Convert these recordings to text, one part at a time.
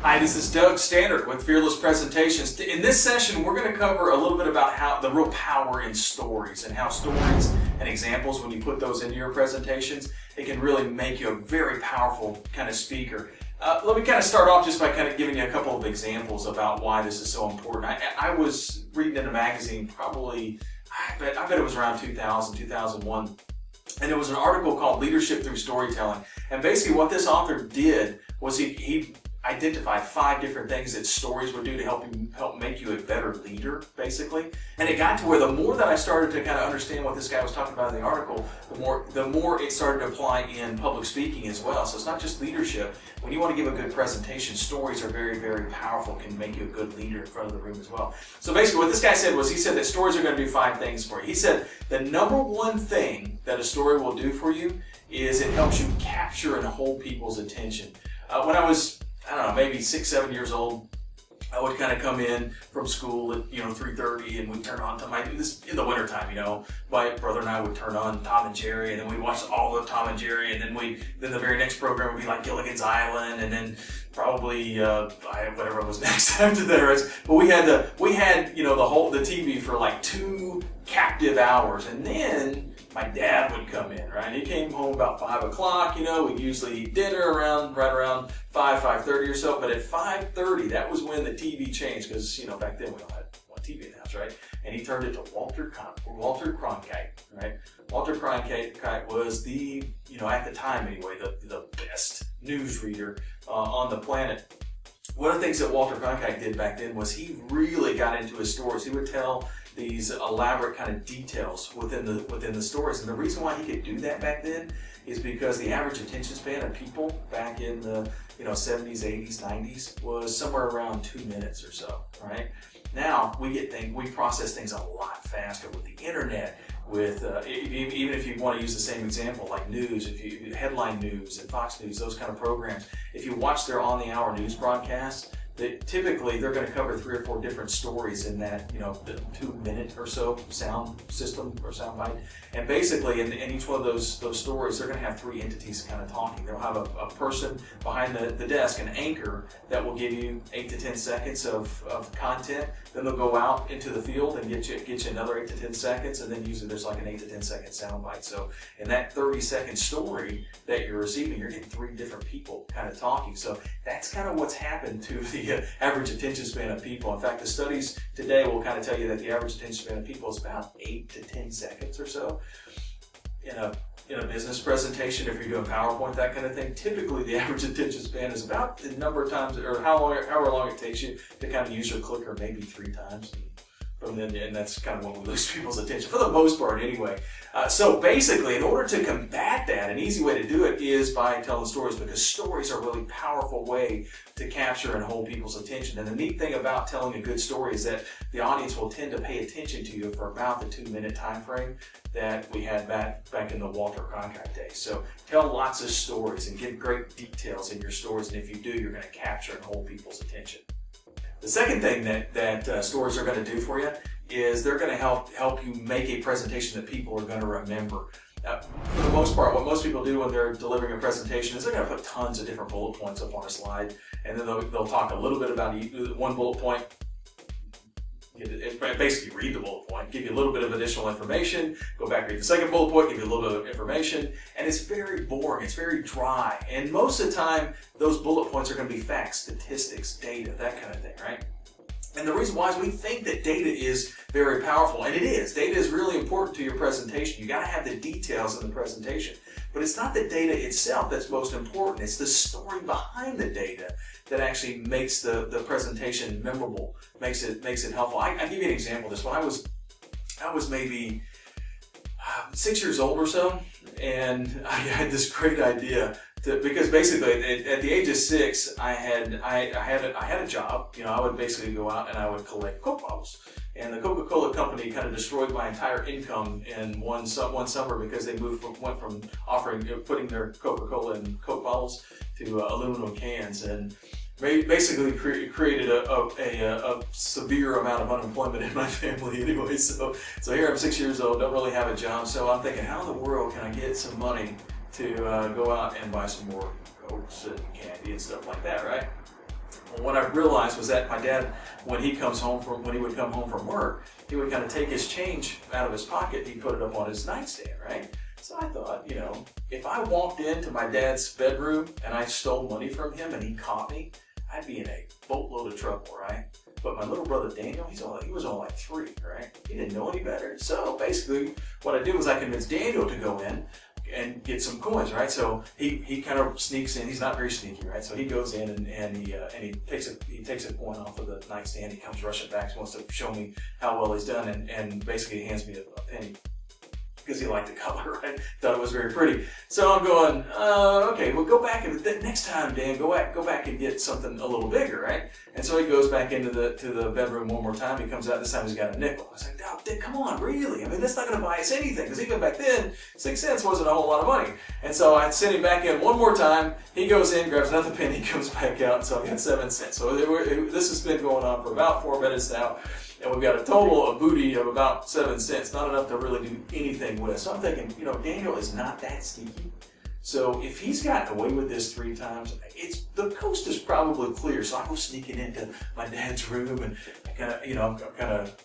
Hi, this is Doug Standard with Fearless Presentations. In this session, we're going to cover a little bit about how the real power in stories and how stories and examples, when you put those into your presentations, it can really make you a very powerful kind of speaker. Let me kind of start off just by kind of giving you a couple of examples about why this is so important. I was reading in a magazine probably, I bet it was around 2000, 2001, and there was an article called Leadership Through Storytelling. And basically what this author did was he identified 5 different things that stories would do to help make you a better leader, basically. And it got to where the more that I started to kind of understand what this guy was talking about in the article, the more it started to apply in public speaking as well. So it's not just leadership. When you want to give a good presentation, stories are very, very powerful, can make you a good leader in front of the room as well. So basically what this guy said was, he said that stories are going to do 5 things for you. He said the number one thing that a story will do for you is it helps you capture and hold people's attention. When I was, I don't know, maybe 6, 7 years old, I would kind of come in from school at 3:30, and we'd turn on this in the wintertime. My brother and I would turn on Tom and Jerry, and then we'd watch all of Tom and Jerry, and then the very next program would be like Gilligan's Island, and then probably whatever was next after that. But we had the TV for like 2 captive hours, and then my dad would come in, right? He came home about 5 o'clock, we'd usually eat dinner right around 5:30 or so. But at 5:30, that was when the TV changed, because, back then we don't have one TV in the house, right? And he turned it to Walter Cronkite, right? Walter Cronkite was the, at the time anyway, the best newsreader on the planet. One of the things that Walter Cronkite did back then was he really got into his stories. He would tell these elaborate kind of details within the stories. And the reason why he could do that back then is because the average attention span of people back in the 70s, 80s, 90s was somewhere around 2 minutes or so, right? Now we process things a lot faster with the internet, with even if you want to use the same example like news, headline news and Fox News, those kind of programs, if you watch their on the hour news broadcasts, typically they're going to cover 3 or 4 different stories in that 2-minute or so sound system or sound bite. And basically in each one of those stories, they're going to have 3 entities kind of talking. They'll have a person behind the desk, an anchor, that will give you 8 to 10 seconds of content. Then they'll go out into the field and get you another 8 to 10 seconds, and then usually there's like an 8 to 10 second sound bite. So in that 30-second story that you're receiving, you're getting 3 different people kind of talking. So that's kind of what's happened to the average attention span of people. In fact, the studies today will kind of tell you that the average attention span of people is about 8 to 10 seconds or so. In a business presentation, if you're doing PowerPoint, that kind of thing, typically the average attention span is about the number of times, or however long it takes you to kind of use your clicker, maybe 3 times. And that's kind of when we lose people's attention, for the most part anyway. So basically, in order to combat that, an easy way to do it is by telling stories, because stories are a really powerful way to capture and hold people's attention. And the neat thing about telling a good story is that the audience will tend to pay attention to you for about the 2-minute time frame that we had back in the Walter Cronkite days. So tell lots of stories and give great details in your stories, and if you do, you're going to capture and hold people's attention. The second thing that stories are going to do for you is they're going to help you make a presentation that people are going to remember. For the most part, what most people do when they're delivering a presentation is they're going to put tons of different bullet points up on a slide, and then they'll talk a little bit about one bullet point. Basically read the bullet point, give you a little bit of additional information, go back, read the second bullet point, give you a little bit of information, and it's very boring, it's very dry. And most of the time, those bullet points are going to be facts, statistics, data, that kind of thing, right? And the reason why is we think that data is very powerful, and it is. Data is really important to your presentation. You got to have the details in the presentation. But it's not the data itself that's most important. It's the story behind the data that actually makes the presentation memorable, makes it helpful. I give you an example of this. When I was maybe 6 years old or so, and I had this great idea because basically at the age of 6, I had a job. I would basically go out and I would collect Coke bottles. And the Coca-Cola company kind of destroyed my entire income in one summer, because they went from putting their Coca-Cola in Coke bottles to aluminum cans, and basically created a severe amount of unemployment in my family anyway. So here I'm 6 years old, don't really have a job, so I'm thinking, how in the world can I get some money to go out and buy some more Cokes and candy and stuff like that, right? what I realized was that my dad, when he would come home from work, he would kind of take his change out of his pocket, he'd put it up on his nightstand, right? So I thought, if I walked into my dad's bedroom and I stole money from him and he caught me, I'd be in a boatload of trouble, right? But my little brother Daniel, he was only like 3, right? He didn't know any better. So basically, what I did was I convinced Daniel to go in and get some coins, right? So he kind of sneaks in. He's not very sneaky, right? So he goes in and he takes a coin off of the nightstand. He comes rushing back, wants to show me how well he's done, and basically hands me a penny, because he liked the color, right? Thought it was very pretty. So I'm going, okay, well, go back and next time, Dan, go back and get something a little bigger, right? And so he goes back into the bedroom one more time. He comes out. This time he's got a nickel. I was like, oh, Dick, come on, really? I mean, that's not going to buy us anything, because even back then, 6 cents wasn't a whole lot of money. And so I sent him back in one more time. He goes in, grabs another penny, comes back out, and so I got 7 cents. So this has been going on for about 4 minutes now. And we've got a total of booty of about 7 cents, not enough to really do anything with. So I'm thinking, Daniel is not that sneaky. So if he's gotten away with this 3 times, the coast is probably clear. So I go sneaking into my dad's room, and I I'm kind of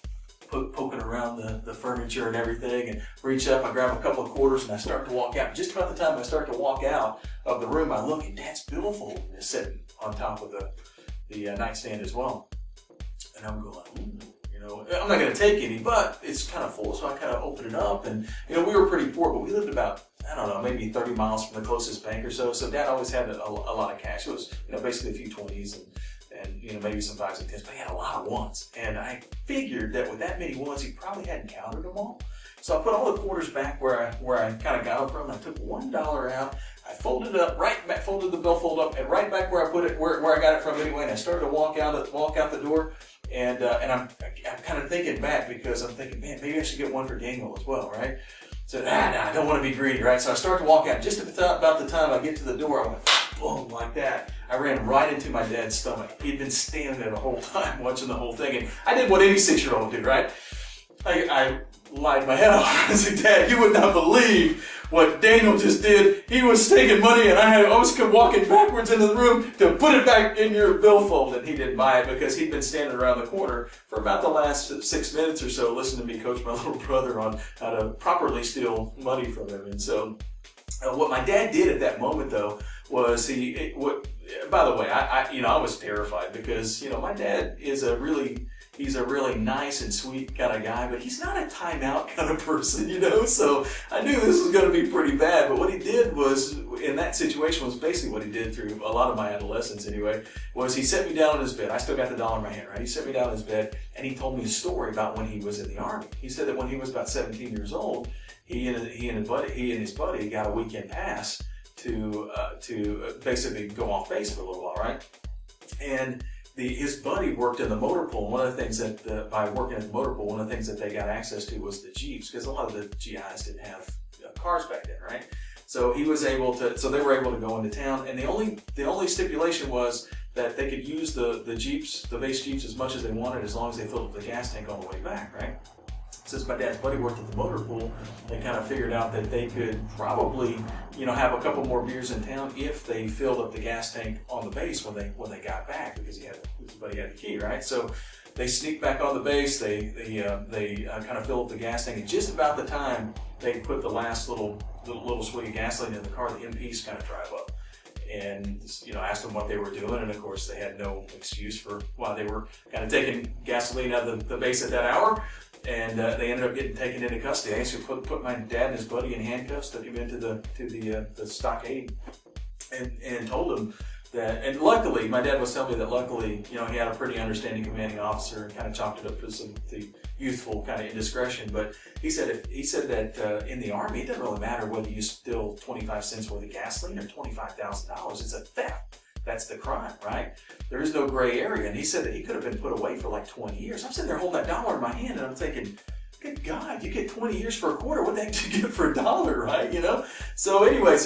poking around the furniture and everything, and reach up, I grab a couple of quarters, and I start to walk out. Just about the time I start to walk out of the room, I look, and Dad's billfold is sitting on top of the nightstand as well. And I'm going, ooh. I'm not going to take any, but it's kind of full, so I kind of open it up, and we were pretty poor, but we lived about, I don't know, maybe 30 miles from the closest bank or so. So Dad always had a lot of cash. It was, basically a few 20s and maybe some 5s and 10s, but he had a lot of ones. And I figured that with that many ones, he probably hadn't counted them all. So I put all the quarters back where I kind of got them from. I took $1 out. I folded it up folded the billfold up, and right back where I put it, where I got it from anyway. And I started to walk out the door. And I'm kind of thinking back, because I'm thinking, man, maybe I should get one for Daniel as well, right? So I don't want to be greedy, right? So I start to walk out. Just about the time I get to the door, I went boom, like that. I ran right into my dad's stomach. He'd been standing there the whole time watching the whole thing. And I did what any 6-year-old would do, right? I lied my head off. I said, Dad, you would not believe what Daniel just did. He was taking money, and I was walking backwards into the room to put it back in your billfold. And he didn't buy it, because he'd been standing around the corner for about the last 6 minutes or so, listening to me coach my little brother on how to properly steal money from him. And so what my dad did at that moment, though, was by the way, I was terrified, because, my dad is he's a really nice and sweet kind of guy, but he's not a timeout kind of person, so I knew this was going to be pretty bad. But what he did was, in that situation, was basically what he did through a lot of my adolescence anyway, was he set me down in his bed. I still got the dollar in my hand, right? He set me down in his bed, and he told me a story about when he was in the Army. He said that when he was about 17 years old, he and his buddy got a weekend pass to basically go off base for a little while, right? And his buddy worked in the motor pool. One of the things that by working at the motor pool, one of the things that they got access to was the Jeeps, because a lot of the GIs didn't have cars back then, right? So they were able to go into town, and the only stipulation was that they could use the Jeeps, the base Jeeps, as much as they wanted, as long as they filled up the gas tank on the way back, right? Since my dad's buddy worked at the motor pool, they kind of figured out that they could probably, have a couple more beers in town if they filled up the gas tank on the base when they got back, because his buddy had the key, right? So they sneaked back on the base. They kind of filled up the gas tank, and just about the time they put the last little swig of gasoline in the car, the MPs kind of drive up and asked them what they were doing, and of course they had no excuse for why they were kind of taking gasoline out of the base at that hour. And they ended up getting taken into custody. I actually put my dad and his buddy in handcuffs, took him into the stockade, and told him that. And luckily, my dad was telling me that luckily, he had a pretty understanding commanding officer, and kind of chalked it up for the youthful kind of indiscretion. But he said that in the Army, it doesn't really matter whether you steal 25 cents worth of gasoline or $25,000. It's a theft. That's the crime, right? There is no gray area. And he said that he could have been put away for like 20 years. I'm sitting there holding that dollar in my hand, and I'm thinking, good God, you get 20 years for a quarter. What the heck did you get for a dollar, right? So anyway,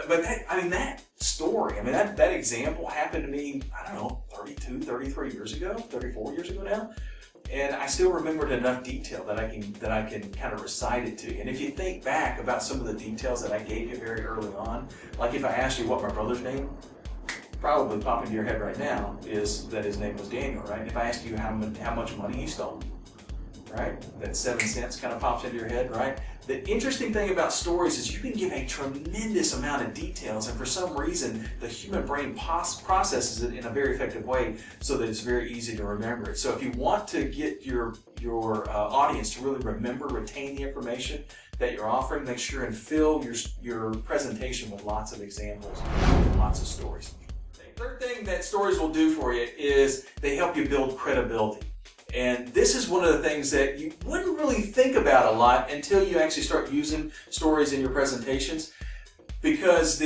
but that story, that example happened to me, I don't know, 32, 33 years ago, 34 years ago now. And I still remembered enough detail that I can kind of recite it to you. And if you think back about some of the details that I gave you very early on, like if I asked you what my brother's name probably pop into your head right now is that his name was Daniel, right? If I asked you how much money he stole, right? That 7 cents kind of pops into your head, right? The interesting thing about stories is you can give a tremendous amount of details, and for some reason, the human brain processes it in a very effective way so that it's very easy to remember it. So if you want to get your audience to really retain the information that you're offering, make sure and fill your presentation with lots of examples and lots of stories. The third thing that stories will do for you is they help you build credibility. And this is one of the things that you wouldn't really think about a lot until you actually start using stories in your presentations. Because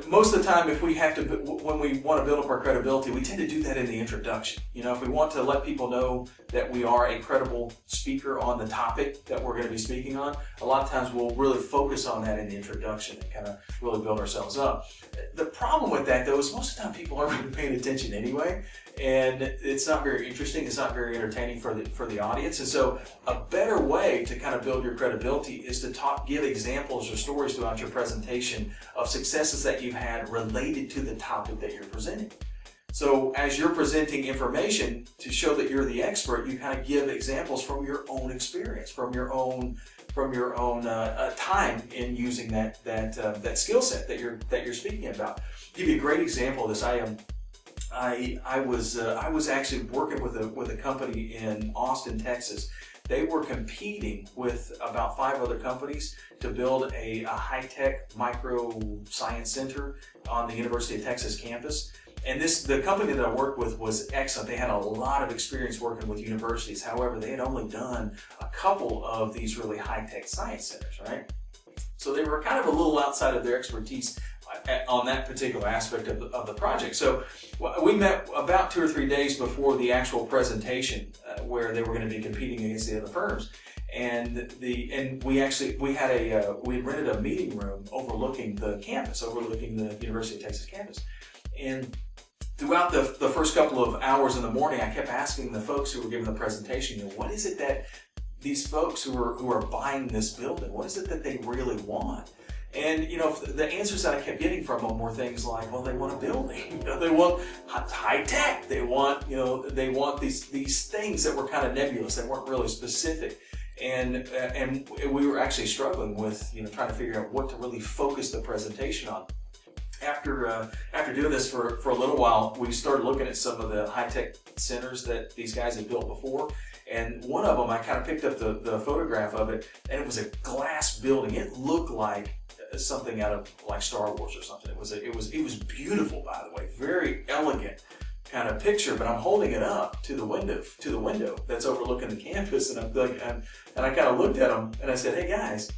most of the time, when we want to build up our credibility, we tend to do that in the introduction. If we want to let people know that we are a credible speaker on the topic that we're going to be speaking on, a lot of times we'll really focus on that in the introduction and kind of really build ourselves up. The problem with that, though, is most of the time people aren't really paying attention anyway, and it's not very interesting. It's not very entertaining for the audience. And so, a better way to kind of build your credibility is to give examples or stories throughout your presentation of successes that you've had related to the topic that you're presenting. So as you're presenting information to show that you're the expert, you kind of give examples from your own experience, from your own time in using that skill set that you're speaking about. I'll give you a great example of this. I was actually working with a company in Austin, Texas. They were competing with about 5 other companies to build a high-tech micro science center on the University of Texas campus. And the company that I worked with was excellent. They had a lot of experience working with universities. However, they had only done a couple of these really high-tech science centers, right? So they were kind of a little outside of their expertise on that particular aspect of the project. So we met about 2 or 3 days before the actual presentation where they were going to be competing against the other firms. And we had rented a meeting room overlooking the campus, overlooking the University of Texas campus. And throughout the first couple of hours in the morning, I kept asking the folks who were giving the presentation, what is it that these folks who are buying this building, what is it that they really want? And the answers that I kept getting from them were things like, well, they want a building, they want high tech, they want these things that were kind of nebulous, they weren't really specific, and we were actually struggling with trying to figure out what to really focus the presentation on. After doing this for a little while, we started looking at some of the high tech centers that these guys had built before. And one of them, I kind of picked up the photograph of it, and it was a glass building. It looked like something out of like Star Wars or something. It was beautiful, by the way, very elegant kind of picture. But I'm holding it up to the window that's overlooking the campus, and I kind of looked at them and I said, "Hey guys,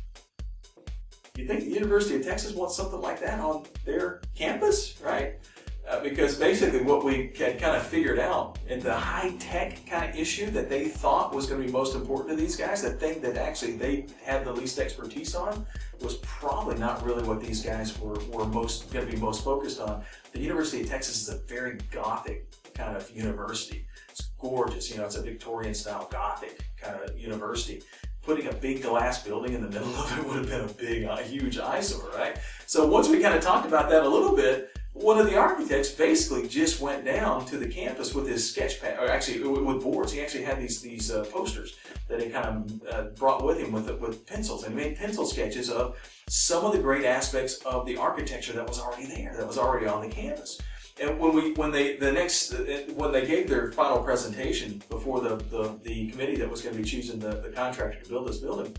you think the University of Texas wants something like that on their campus, right?" Because basically what we had kind of figured out in the high-tech kind of issue that they thought was going to be most important to these guys, the thing that actually they had the least expertise on, was probably not really what these guys were going to be most focused on. The University of Texas is a very Gothic kind of university. It's gorgeous, it's a Victorian-style Gothic kind of university. Putting a big glass building in the middle of it would have been a huge eyesore, right? So once we kind of talked about that a little bit, one of the architects basically just went down to the campus with his sketch pad, or actually with boards. He actually had these posters that he kind of brought with him with pencils, and made pencil sketches of some of the great aspects of the architecture that was already there, that was already on the campus. And when they gave their final presentation before the committee that was going to be choosing the contractor to build this building,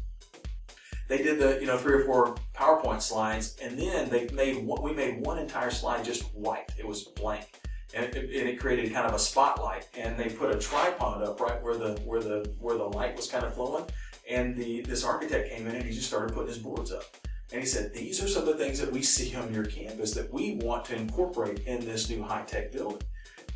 they did the 3 or 4 PowerPoint slides, and then we made one entire slide just white. It was blank, and it created kind of a spotlight. And they put a tripod up right where the light was kind of flowing. And this architect came in and he just started putting his boards up. And he said, "These are some of the things that we see on your campus that we want to incorporate in this new high-tech building."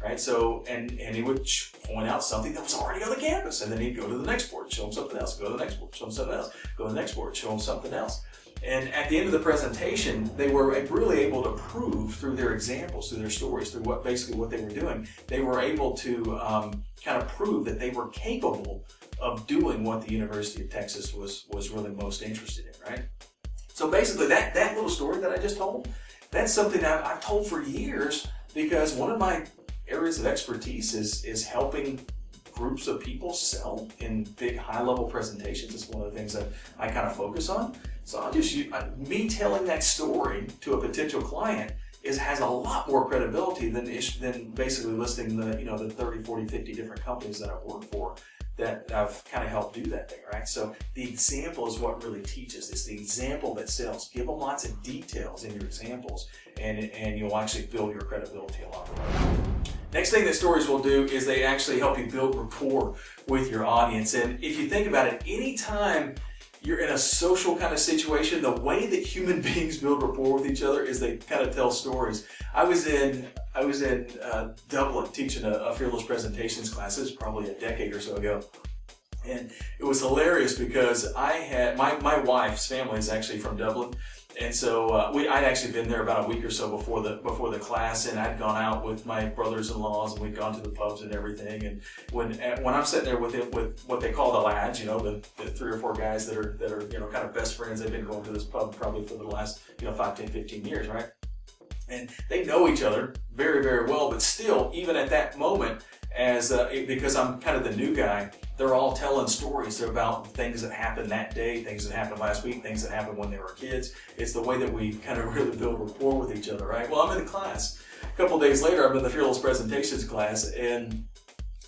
Right? So, and he would point out something that was already on the campus, and then he'd go to the next board, show him something else, go to the next board, show him something else, go to the next board, show him something else. And at the end of the presentation, they were really able to prove through their examples, through their stories, through what they were doing, they were able to kind of prove that they were capable of doing what the University of Texas was really most interested in, right? So basically that little story that I just told, that's something I've told for years because one of my areas of expertise is helping groups of people sell in big high-level presentations. It's one of the things that I kind of focus on. So I'll just use me telling that story to a potential client has a lot more credibility than basically listing the 30, 40, 50 different companies that I've worked for that I've kind of helped do that thing, right? So the example is what really teaches. It's the example that sells. Give them lots of details in your examples, and you'll actually build your credibility a lot more. Next thing that stories will do is they actually help you build rapport with your audience. And if you think about it, anytime you're in a social kind of situation, the way that human beings build rapport with each other is they kind of tell stories. I was in Dublin teaching a fearless presentations class. This was probably a decade or so ago. And it was hilarious because I had, my wife's family is actually from Dublin. And so I'd actually been there about a week or so before the class, and I'd gone out with my brothers-in-laws, and we'd gone to the pubs and everything. And when I'm sitting there with what they call the lads, the 3 or 4 guys that are kind of best friends, they've been going to this pub probably for the last 5, 10, 15 years, right? And they know each other very, very well, but still, even at that moment, because I'm kind of the new guy, they're all telling stories about things that happened that day, things that happened last week, things that happened when they were kids. It's the way that we kind of really build rapport with each other, right? Well, I'm in the class. A couple of days later, I'm in the Fearless Presentations class, and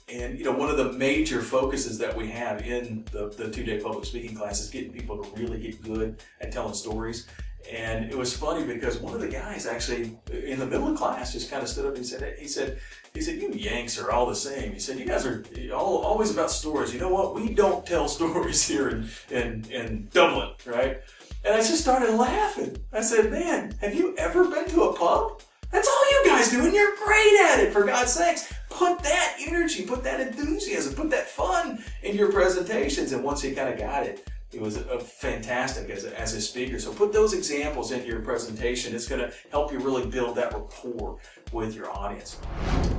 one of the major focuses that we have in the 2-day public speaking class is getting people to really get good at telling stories. And it was funny because one of the guys actually in the middle of class just kind of stood up and he said, you Yanks are all the same. He said, you guys are always about stories. You know what? We don't tell stories here in Dublin, right? And I just started laughing. I said, man, have you ever been to a pub? That's all you guys do, and you're great at it, for God's sakes. Put that energy, put that enthusiasm, put that fun in your presentations. And once he kind of got it, he was fantastic as a speaker. So put those examples into your presentation. It's going to help you really build that rapport with your audience.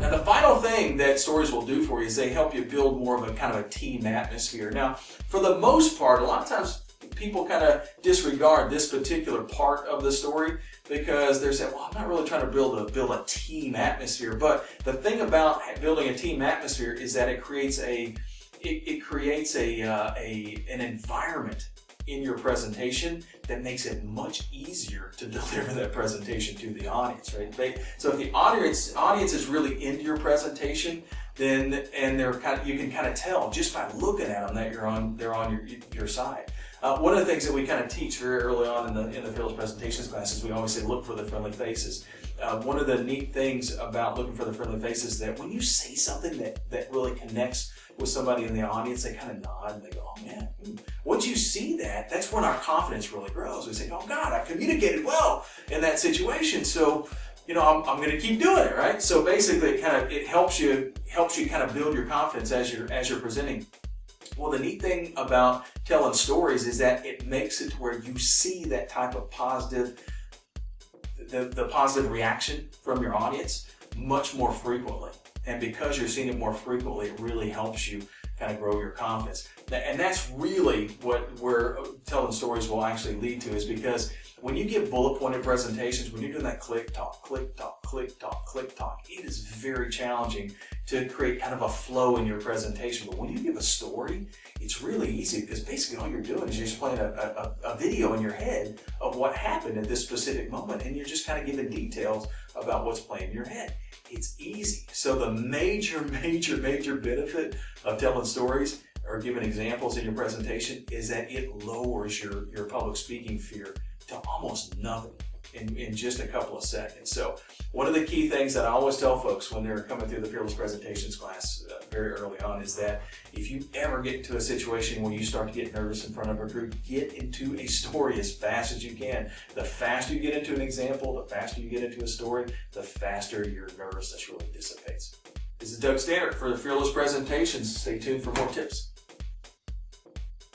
Now, the final thing that stories will do for you is they help you build more of a kind of a team atmosphere. Now, for the most part, a lot of times people kind of disregard this particular part of the story because they're saying, well, I'm not really trying to build a team atmosphere. But the thing about building a team atmosphere is that it creates an environment in your presentation that makes it much easier to deliver that presentation to the audience, right? So if the audience is really into your presentation, then you can kind of tell just by looking at them that they're on your side. One of the things that we kind of teach very early on in the Fearless Presentations classes, we always say look for the friendly faces. One of the neat things about looking for the friendly faces is that when you say something that really connects with somebody in the audience, they kind of nod and they go, oh man. Once you see that, that's when our confidence really grows. We say, oh God, I communicated well in that situation. So, I'm going to keep doing it, right? So basically it helps you kind of build your confidence as you're presenting. Well, the neat thing about telling stories is that it makes it to where you see that type of positive, the positive reaction from your audience much more frequently. And because you're seeing it more frequently, it really helps you kind of grow your confidence. And that's really where telling stories will actually lead to, is because when you give bullet pointed presentations, when you're doing that click, talk, click, talk, click, talk, click, talk, it is very challenging to create kind of a flow in your presentation. But when you give a story, it's really easy because basically all you're doing is you're just playing a video in your head of what happened at this specific moment, and you're just kind of giving details about what's playing in your head. It's easy. So the major benefit of telling stories or giving examples in your presentation is that it lowers your public speaking fear to almost nothing in just a couple of seconds. So one of the key things that I always tell folks when they're coming through the Fearless Presentations class very early on is that if you ever get into a situation where you start to get nervous in front of a group, get into a story as fast as you can. The faster you get into an example, the faster you get into a story, the faster your nervousness really dissipates. This is Doug Stannard for the Fearless Presentations. Stay tuned for more tips.